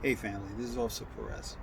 Hey family, this is Officer Perez.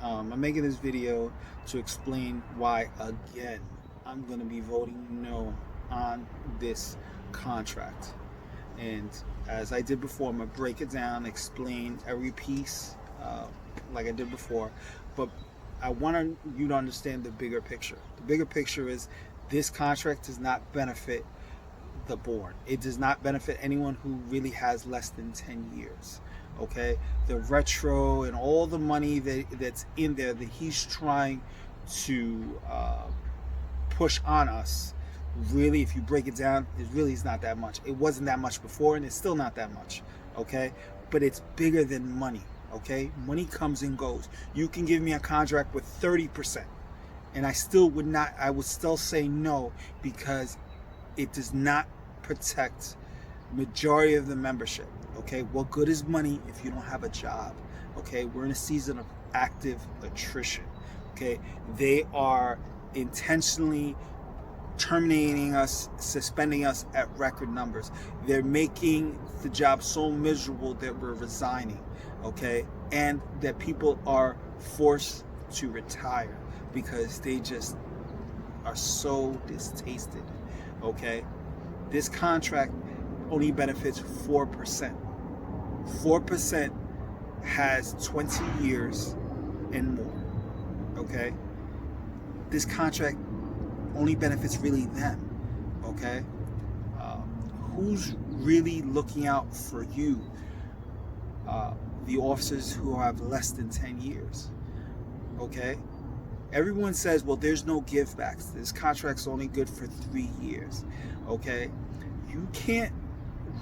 I'm making this video to explain why, again, I'm going to be voting no on this contract. And as I did before, I'm going to break it down, explain every piece like I did before. But I want you to understand the bigger picture. The bigger picture is this contract does not benefit the board. It does not benefit anyone who really has less than 10 years. Okay, the retro and all the money that's in there that he's trying to push on us, really, if you break it down, it really is not that much. It wasn't that much before, and it's still not that much. Okay, but it's bigger than money. Okay, money comes and goes. You can give me a contract with 30%, and I would still say no, because it does not protect majority of the membership. Okay, what good is money if you don't have a job? Okay, we're in a season of active attrition. Okay, they are intentionally terminating us, suspending us at record numbers. They're making the job so miserable that we're resigning. Okay, and that people are forced to retire because they just are so distasted. Okay, this contract only benefits 4%. 4% has 20 years and more. Okay, this contract only benefits really them. Okay, who's really looking out for you? The officers who have less than 10 years. Okay, everyone says, well, there's no give backs. This contract's only good for 3 years. Okay, you can't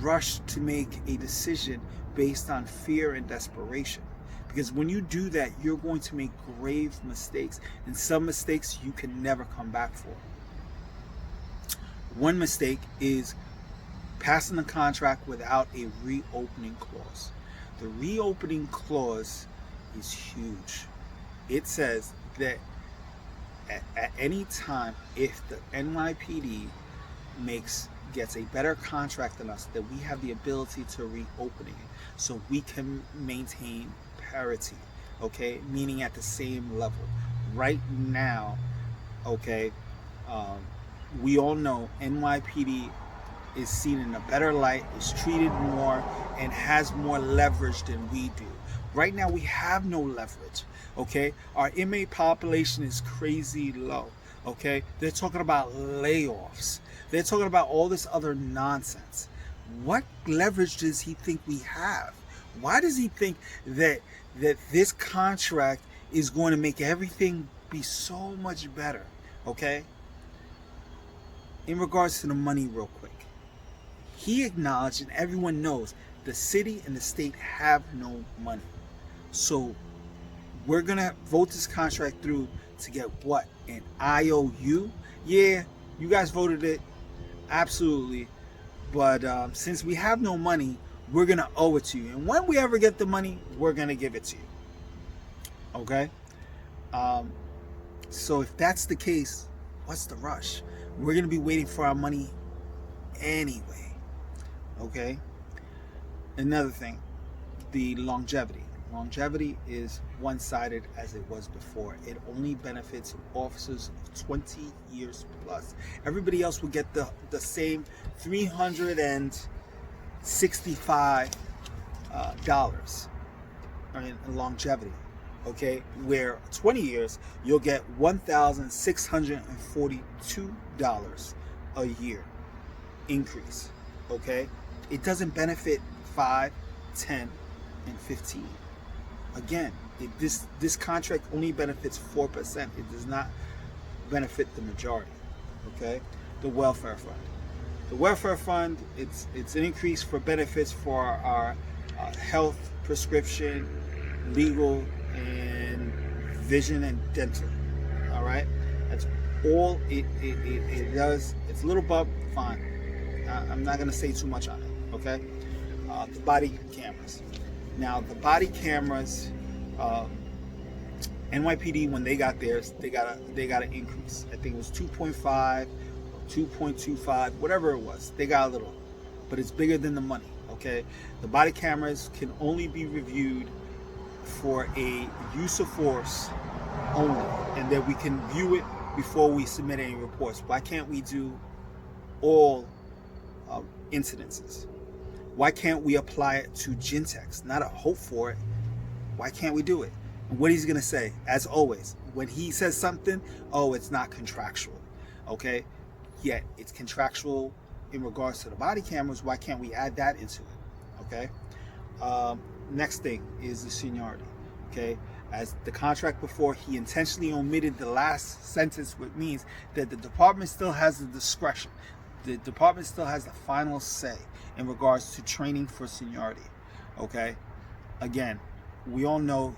rush to make a decision based on fear and desperation, because when you do that, you're going to make grave mistakes, and some mistakes you can never come back for. One mistake is passing the contract without a reopening clause. The reopening clause is huge. It says that at any time, if the NYPD gets a better contract than us, that we have the ability to reopen it, so we can maintain parity. Okay, meaning at the same level. Right now, okay, we all know NYPD is seen in a better light, is treated more, and has more leverage than we do. Right now, we have no leverage. Okay, our inmate population is crazy low. Okay, they're talking about layoffs. They're talking about all this other nonsense. What leverage does he think we have? Why does he think that this contract is going to make everything be so much better? Okay, in regards to the money, real quick, he acknowledged, and everyone knows, the city and the state have no money. So we're gonna vote this contract through to get what? An I.O.U? Yeah, you guys voted it, absolutely. But since we have no money, we're gonna owe it to you. And when we ever get the money, we're gonna give it to you. Okay? So if that's the case, what's the rush? We're gonna be waiting for our money anyway. Okay? Another thing, the longevity. Longevity is one-sided as it was before. It only benefits officers of 20 years plus. Everybody else will get the same $365 in longevity. Okay, where 20 years you'll get $1,642 a year increase. Okay, it doesn't benefit 5, 10, and 15. Again, this contract only benefits 4%. It does not benefit the majority. Okay, the welfare fund. The welfare fund, it's an increase for benefits for our health, prescription, legal, and vision and dental. All right, that's all it does. It's a little bump, fine. I'm not gonna say too much on it. Okay, the body cameras. Now the body cameras, NYPD, when they got theirs, they got an increase. I think it was 2.5, 2.25, whatever it was. They got a little, but it's bigger than the money. Okay, the body cameras can only be reviewed for a use of force only, and that we can view it before we submit any reports. Why can't we do all incidences? Why can't we apply it to Gentex? Not a hope for it. Why can't we do it? And what he's gonna say, as always, when he says something, oh, it's not contractual, okay? Yet it's contractual in regards to the body cameras. Why can't we add that into it, okay? Next thing is the seniority, okay? As the contract before, he intentionally omitted the last sentence, which means that the department still has the discretion. The department still has the final say in regards to training for seniority, okay? Again, we all know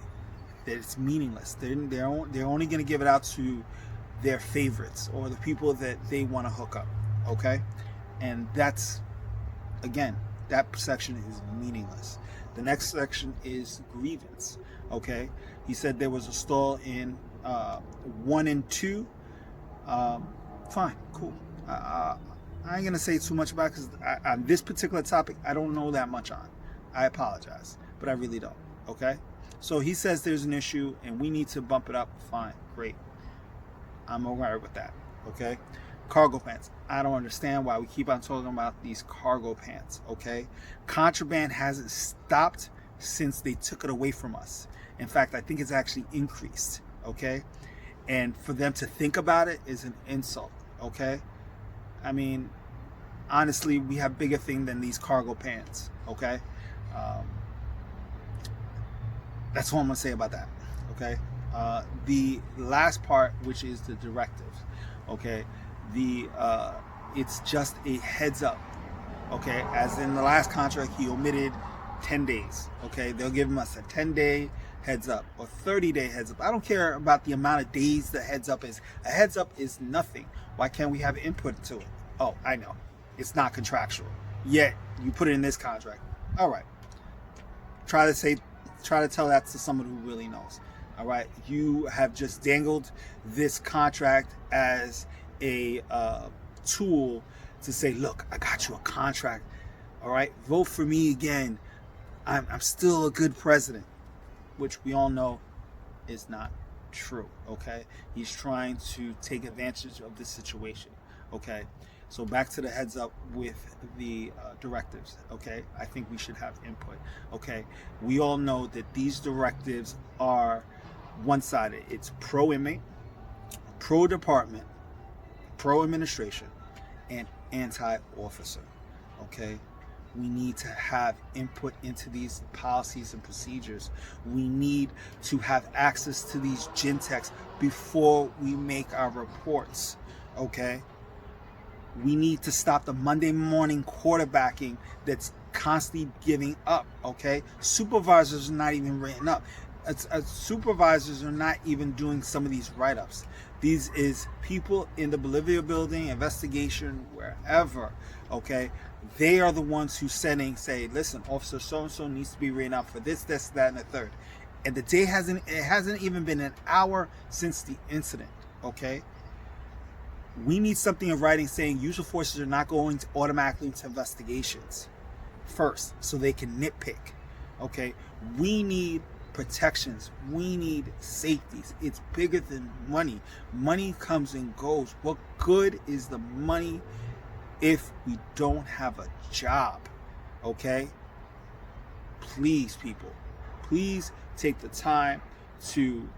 that it's meaningless. They're only going to give it out to their favorites or the people that they want to hook up, okay? And that's, again, that section is meaningless. The next section is grievance, okay? He said there was a stall in 1 and 2. Fine, cool. I ain't going to say too much about it because on this particular topic, I don't know that much on. I apologize, but I really don't, okay? So he says there's an issue and we need to bump it up. Fine, great. I'm alright with that, okay? Cargo pants. I don't understand why we keep on talking about these cargo pants, okay? Contraband hasn't stopped since they took it away from us. In fact, I think it's actually increased, okay? And for them to think about it is an insult, okay? I mean, honestly, we have bigger thing than these cargo pants, okay? That's all I'm gonna say about that, okay? The last part, which is the directives, okay? It's just a heads up, okay? As in the last contract, he omitted 10 days, okay? They'll give us a 10-day heads up or 30-day heads up. I don't care about the amount of days the heads up is. A heads up is nothing. Why can't we have input to it? Oh, I know. It's not contractual. Yet, you put it in this contract. All right. Try to tell that to someone who really knows. All right. You have just dangled this contract as a tool to say, look, I got you a contract. All right. Vote for me again. I'm still a good president, which we all know is not true. Okay. He's trying to take advantage of this situation. Okay. So back to the heads up with the directives, okay? I think we should have input, okay? We all know that these directives are one-sided. It's pro-inmate, pro-department, pro-administration, and anti-officer, okay? We need to have input into these policies and procedures. We need to have access to these Gentex before we make our reports, okay? We need to stop the Monday morning quarterbacking that's constantly giving up, okay? Supervisors are not even written up. Supervisors are not even doing some of these write-ups. These is people in the Bolivia building, investigation, wherever, okay? They are the ones who say, listen, officer so-and-so needs to be written up for this, that, and the third. And the day hasn't even been an hour since the incident, okay? We need something in writing saying usual forces are not going to automatically into investigations first so they can nitpick, okay? We need protections. We need safeties. It's bigger than money. Money comes and goes. What good is the money if we don't have a job, okay? Please, people, please take the time to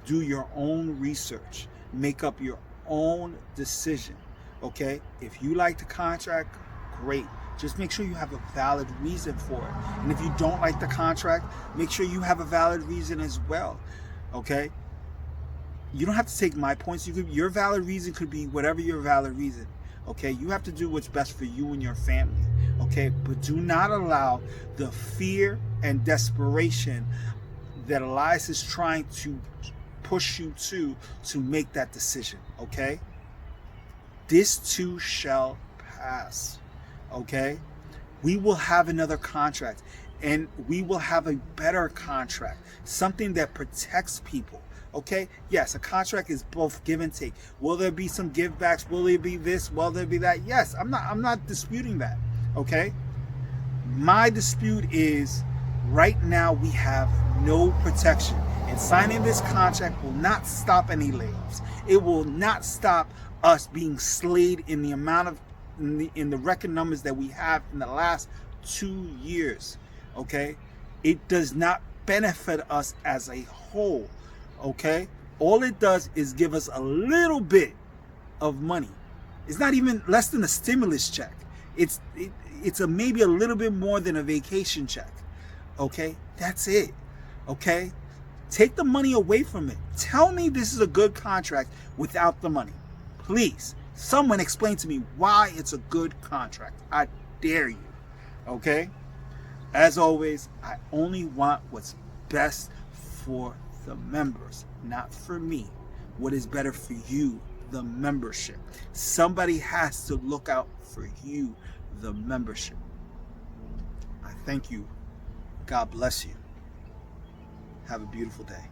do your own research. Make up your own decision, okay? If you like the contract, great. Just make sure you have a valid reason for it. And if you don't like the contract, make sure you have a valid reason as well, okay? You don't have to take my points. Your valid reason could be whatever your valid reason, okay? You have to do what's best for you and your family, okay? But do not allow the fear and desperation that Elias is trying to push you to make that decision, okay? This too shall pass, okay? We will have another contract, and we will have a better contract, something that protects people, okay? Yes, a contract is both give and take. Will there be some give backs? Will there be this? Will there be that? Yes, I'm not disputing that, okay? My dispute is Right now, we have no protection. And signing this contract will not stop any layoffs. It will not stop us being slayed in the amount of in the record numbers that we have in the last 2 years. Okay, it does not benefit us as a whole. Okay, all it does is give us a little bit of money. It's not even less than a stimulus check. It's maybe a little bit more than a vacation check. Okay, that's it. Okay, take the money away from it. Tell me this is a good contract without the money. Please, someone explain to me why it's a good contract. I dare you. Okay, as always, I only want what's best for the members, not for me. What is better for you, the membership. Somebody has to look out for you, the membership. I thank you. God bless you. Have a beautiful day.